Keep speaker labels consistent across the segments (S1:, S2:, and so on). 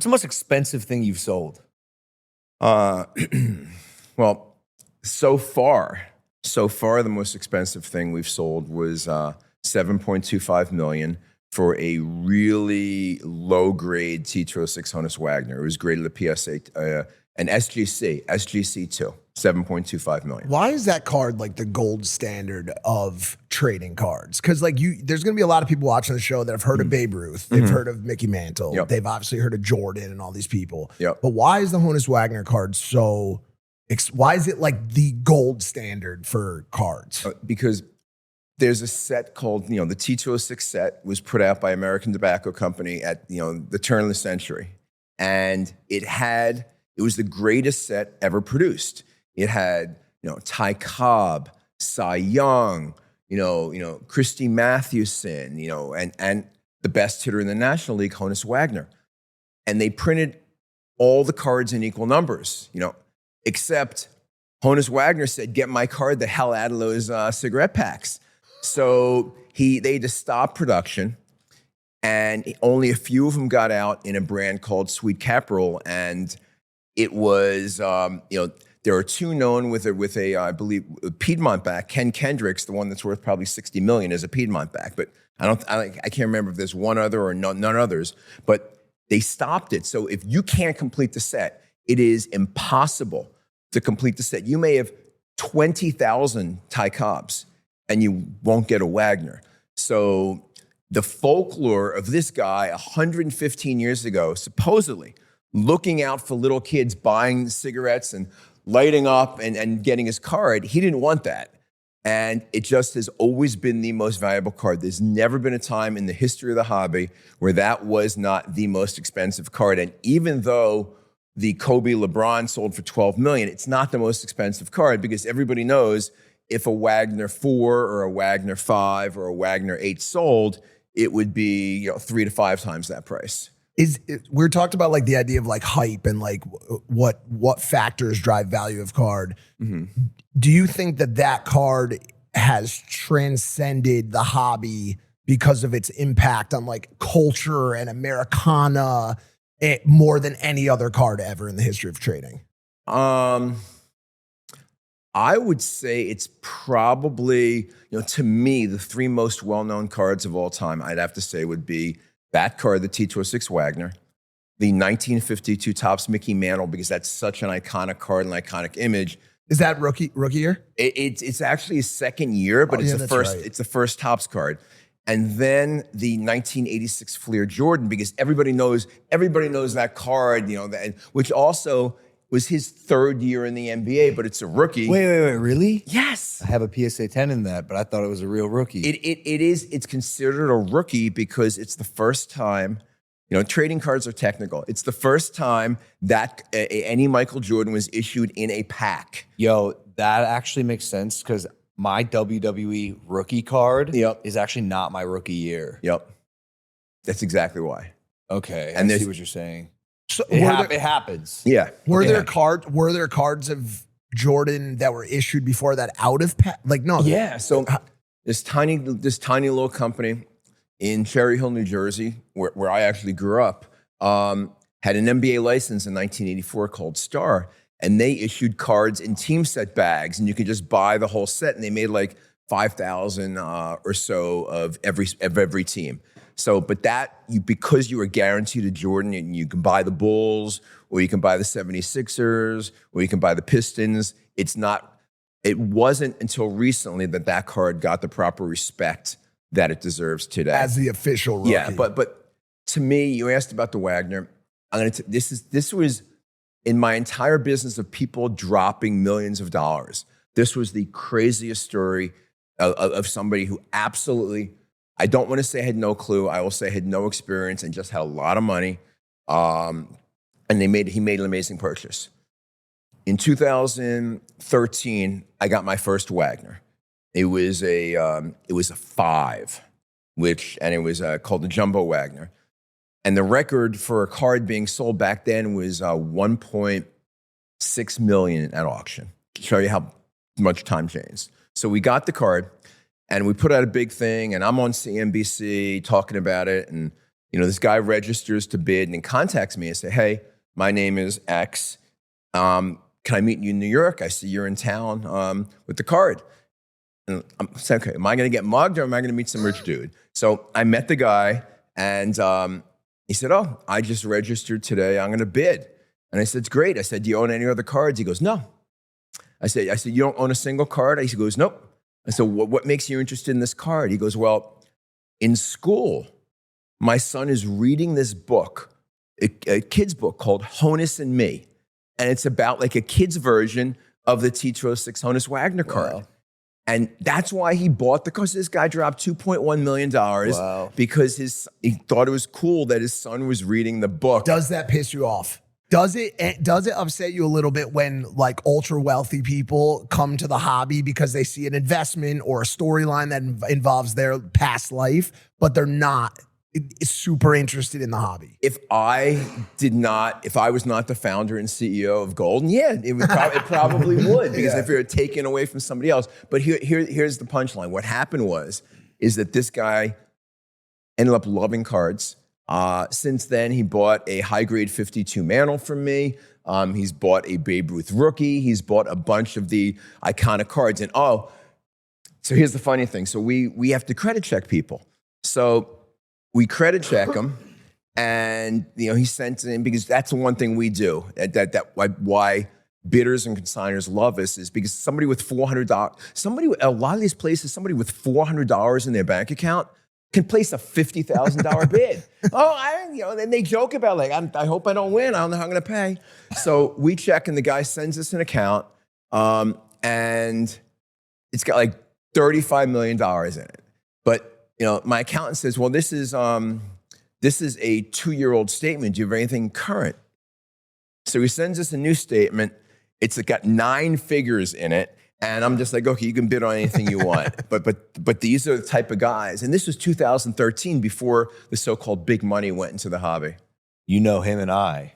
S1: What's the most expensive thing you've sold?
S2: Uh, well, so far, the most expensive thing we've sold was $7.25 million for a really low-grade T206 Honus Wagner. It was graded a PSA, an SGC2, $7.25 million.
S3: Why is that card like the gold standard of trading cards? Because like there's going to be a lot of people watching the show that have heard of Babe Ruth, they've heard of Mickey Mantle,
S2: Yep.
S3: they've obviously heard of Jordan and all these people.
S2: Yep.
S3: But why is the Honus Wagner card so? Why is it like the gold standard for cards?
S2: Because there's a set called, the T206 set was put out by American Tobacco Company at, the turn of the century. And it was the greatest set ever produced. It had, Ty Cobb, Cy Young, Christy Mathewson, and the best hitter in the National League, Honus Wagner. And they printed all the cards in equal numbers, except Honus Wagner said, get my card the hell out of those cigarette packs. So they had to stop production, and only a few of them got out in a brand called Sweet Caprol. And it was, there are two known with a I believe, Piedmont back. Ken Kendricks, the one that's worth probably $60 million, is a Piedmont back. But I can't remember if there's one other or none others. But they stopped it. So if you can't complete the set, it is impossible to complete the set. You may have 20,000 Ty Cobbs, and you won't get a Wagner. So the folklore of this guy 115 years ago, supposedly looking out for little kids buying cigarettes and lighting up and getting his card, he didn't want that. And it just has always been the most valuable card. There's never been a time in the history of the hobby where that was not the most expensive card. And even though the Kobe LeBron sold for $12 million, it's not the most expensive card because everybody knows if a Wagner 4 or a Wagner 5 or a Wagner 8 sold, it would be 3 to 5 times that price.
S3: We're talked about like the idea of like hype and like what factors drive value of card. Mm-hmm. Do you think that card has transcended the hobby because of its impact on like culture and Americana more than any other card ever in the history of trading?
S2: I would say it's probably, to me, the 3 most well-known cards of all time, I'd have to say would be that card, the T206 Wagner, the 1952 Topps Mickey Mantle, because that's such an iconic card and iconic image.
S3: Is that rookie year?
S2: It's actually his second year, but it's the first Topps card. And then the 1986 Fleer Jordan, because everybody knows that card, which also was his 3rd year in the NBA, but it's a rookie.
S1: Wait, really?
S2: Yes.
S1: I have a PSA 10 in that, but I thought it was a real rookie.
S2: It's considered a rookie because it's the first time, trading cards are technical. It's the first time that any Michael Jordan was issued in a pack.
S1: Yo, that actually makes sense because my WWE rookie card is actually not my rookie year.
S2: Yep. That's exactly why.
S1: Okay,
S2: and
S1: I see what you're saying.
S3: So
S1: it happens.
S2: Yeah.
S3: Were there cards of Jordan that were issued before that out of pack? Like no.
S2: Yeah. So this tiny little company in Cherry Hill, New Jersey, where I actually grew up, had an NBA license in 1984 called Star, and they issued cards in team set bags, and you could just buy the whole set, and they made like 5,000 or so of every team. So, but because you were guaranteed a Jordan, and you can buy the Bulls, or you can buy the 76ers, or you can buy the Pistons. It wasn't until recently that card got the proper respect that it deserves today.
S3: As the official rookie.
S2: Yeah, but to me, you asked about the Wagner. This was in my entire business of people dropping millions of dollars. This was the craziest story of somebody who absolutely, I don't want to say had no clue. I will say had no experience and just had a lot of money. And he made an amazing purchase. In 2013, I got my first Wagner. It was a 5, and it was called the Jumbo Wagner. And the record for a card being sold back then was 1.6 million at auction. To show you how much time changed. So we got the card, and we put out a big thing, and I'm on CNBC talking about it, and this guy registers to bid and contacts me and say, hey, my name is X. Can I meet you in New York? I see you're in town with the card. And I'm saying, okay, am I going to get mugged or am I going to meet some rich dude? So I met the guy and he said, oh, I just registered today. I'm going to bid. And I said, it's great. I said, do you own any other cards? He goes, no. I said, you don't own a single card? He goes, nope. I said, what makes you interested in this card? He goes, well, in school, my son is reading this book, a kid's book called Honus and Me. And it's about like a kid's version of the T206 Honus Wagner card. Wow. And that's why he bought the car. So this guy dropped $2.1 million because he thought it was cool that his son was reading the book.
S3: Does that piss you off? Does it upset you a little bit when like ultra wealthy people come to the hobby because they see an investment or a storyline that involves their past life, but they're not super interested in the hobby?
S2: If I was not the founder and CEO of Goldin, yeah, it probably would, because if you're taken away from somebody else. But here's the punchline. What happened is that this guy ended up loving cards. Since then, he bought a high-grade 52 Mantle from me. He's bought a Babe Ruth rookie. He's bought a bunch of the iconic cards. And so here's the funny thing. So we have to credit check people. So we credit check him, and he sent it in, because that's the one thing we do. Why bidders and consigners love us is because somebody with $400, a lot of these places, somebody with $400 in their bank account can place a $50,000 bid. Then they joke about I hope I don't win. I don't know how I'm going to pay. So we check, and the guy sends us an account, and it's got like $35 million in it. But my accountant says, well, this is a 2-year-old statement. Do you have anything current? So he sends us a new statement. It's got 9 figures in it. And I'm just like, okay, you can bid on anything you want. but these are the type of guys. And this was 2013, before the so-called big money went into the hobby.
S1: Him and I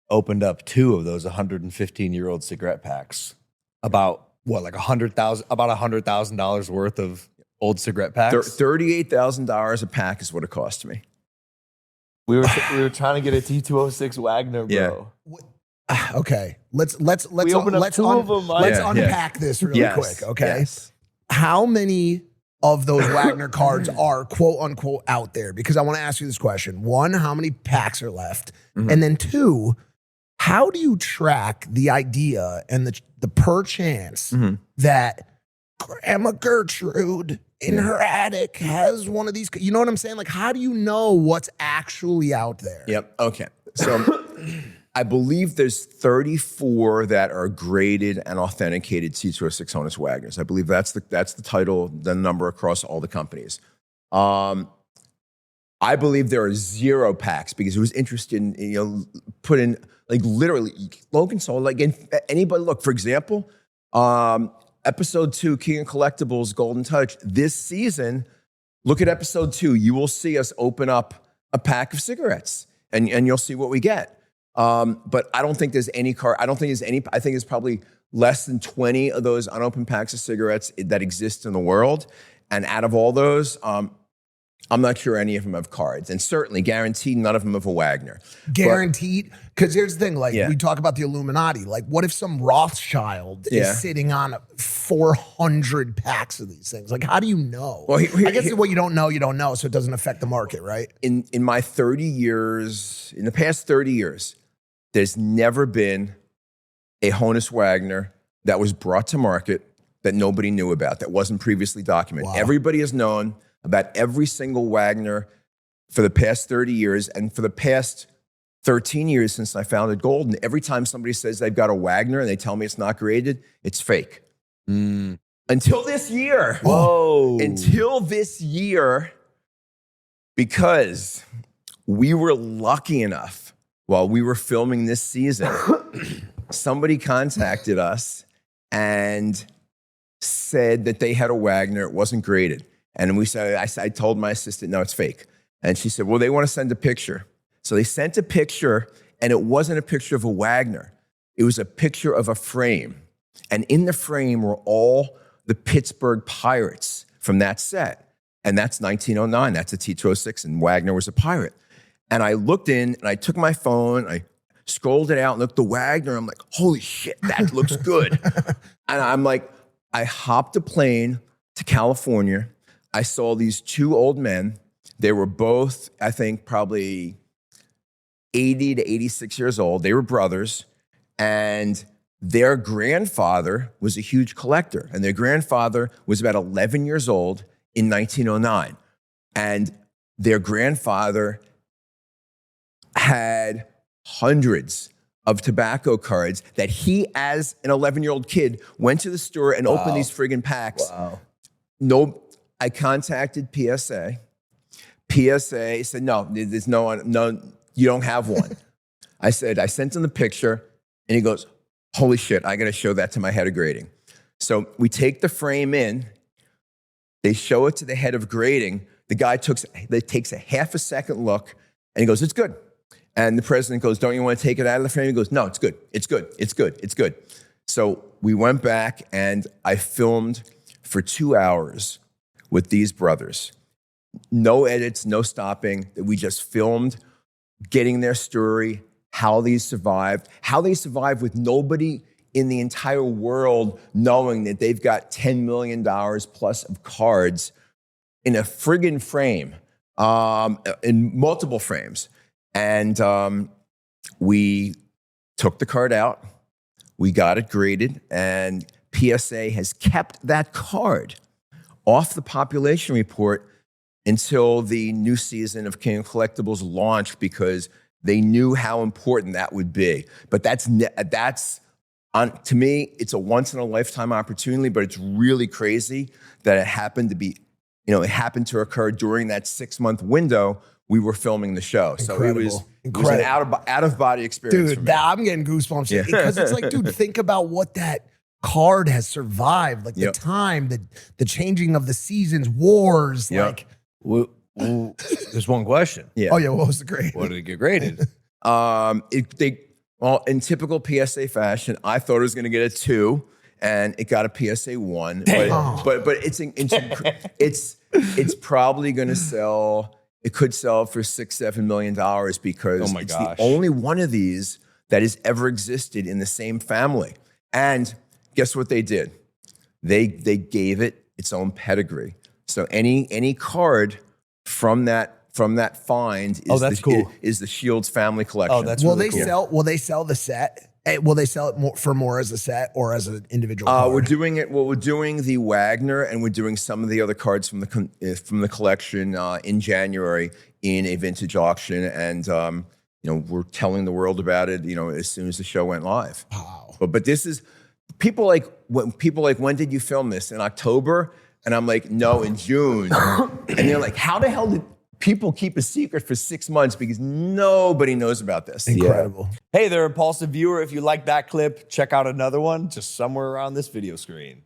S1: opened up 2 of those 115-year-old cigarette packs. About what, like $100,000 worth of old cigarette packs?
S2: $38,000 a pack is what it cost me.
S1: We were trying to get a T206 Wagner, bro.
S3: Yeah. Okay, let's unpack this really quick. Okay, how many of those Wagner cards are quote unquote out there? Because I want to ask you this question: 1, how many packs are left? And then 2, how do you track the idea and the perchance that Grandma Gertrude in her attic has one of these? You know what I'm saying? Like, how do you know what's actually out there?
S2: Yep. Okay. So I believe there's 34 that are graded and authenticated T206 Honus Wagners. I believe that's the title, the number across all the companies. I believe there are 0 packs, because it was interested in, put in, like, literally, Logan sold, like, anybody, look, for example, episode 2, King of Collectibles, Golden Touch, this season, look at episode 2, you will see us open up a pack of cigarettes, and you'll see what we get. But I don't think there's any I think there's probably less than 20 of those unopened packs of cigarettes that exist in the world. And out of all those, I'm not sure any of them have cards. And certainly, guaranteed, none of them have a Wagner.
S3: Guaranteed? Because here's the thing, we talk about the Illuminati. Like, what if some Rothschild is sitting on 400 packs of these things? Like, how do you know? Well, I guess what you don't know, so it doesn't affect the market, right?
S2: In my 30 years, in the past 30 years, there's never been a Honus Wagner that was brought to market that nobody knew about, that wasn't previously documented. Wow. Everybody has known about every single Wagner for the past 30 years, and for the past 13 years since I founded Goldin. Every time somebody says they've got a Wagner and they tell me it's not graded, it's fake. Until this year.
S1: Whoa.
S2: Until this year, because we were lucky enough, while we were filming this season, somebody contacted us and said that they had a Wagner, it wasn't graded. And I told my assistant, no, it's fake. And she said, well, they want to send a picture. So they sent a picture, and it wasn't a picture of a Wagner. It was a picture of a frame. And in the frame were all the Pittsburgh Pirates from that set. And that's 1909. That's a T206, and Wagner was a pirate. And I looked in and I took my phone, I scrolled it out and looked at the Wagner. I'm like, holy shit, that looks good. And I'm like, I hopped a plane to California. I saw these two old men. They were both, I think, probably 80 to 86 years old. They were brothers. And their grandfather was a huge collector. And their grandfather was about 11 years old in 1909. And their grandfather had hundreds of tobacco cards that he, as an 11-year-old kid, went to the store and opened these friggin' packs.
S3: Wow.
S2: No, I contacted PSA. PSA said, no, there's no, you don't have one. I sent him the picture, and he goes, holy shit, I gotta show that to my head of grading. So we take the frame in, they show it to the head of grading. The guy takes a half a second look, and he goes, it's good. And the president goes, don't you want to take it out of the frame? He goes, no, it's good. It's good. It's good. It's good. So we went back and I filmed for 2 hours with these brothers. No edits, no stopping. We just filmed getting their story, how they survived with nobody in the entire world knowing that they've got $10 million plus of cards in a friggin' frame, in multiple frames. And we took the card out, we got it graded, and PSA has kept that card off the population report until the new season of King of Collectibles launched because they knew how important that would be. But that's to me, it's a once in a lifetime opportunity, but it's really crazy that it happened to occur during that 6-month window we were filming the show. So it was an out of body experience.
S3: Dude, I'm getting goosebumps because it's like, dude, think about what that card has survived. Like the time, the changing of the seasons, wars, like.
S1: Well, there's one question.
S2: Yeah.
S3: Oh yeah, what was the grade?
S1: What did it get graded?
S2: Well, in typical PSA fashion, I thought it was going to get a 2, and it got a PSA 1. But it's probably going to sell. It could sell for $6-7 million because it's the only one of these that has ever existed in the same family. And guess what they did? They gave it its own pedigree. So any card from that find is the Shields family collection.
S1: Oh, that's really cool.
S3: Will they sell the set? Will they sell it for more as a set or as an individual card?
S2: We're doing the Wagner, and we're doing some of the other cards from the collection in January in a vintage auction, and we're telling the world about it. As soon as the show went live.
S3: Wow.
S2: But this is people like when did you film this? In October? And I'm like, no, in June. And they're like, how the hell did people keep a secret for 6 months because nobody knows about this?
S3: Incredible.
S1: Hey there, Impaulsive viewer. If you like that clip, check out another one just somewhere around this video screen.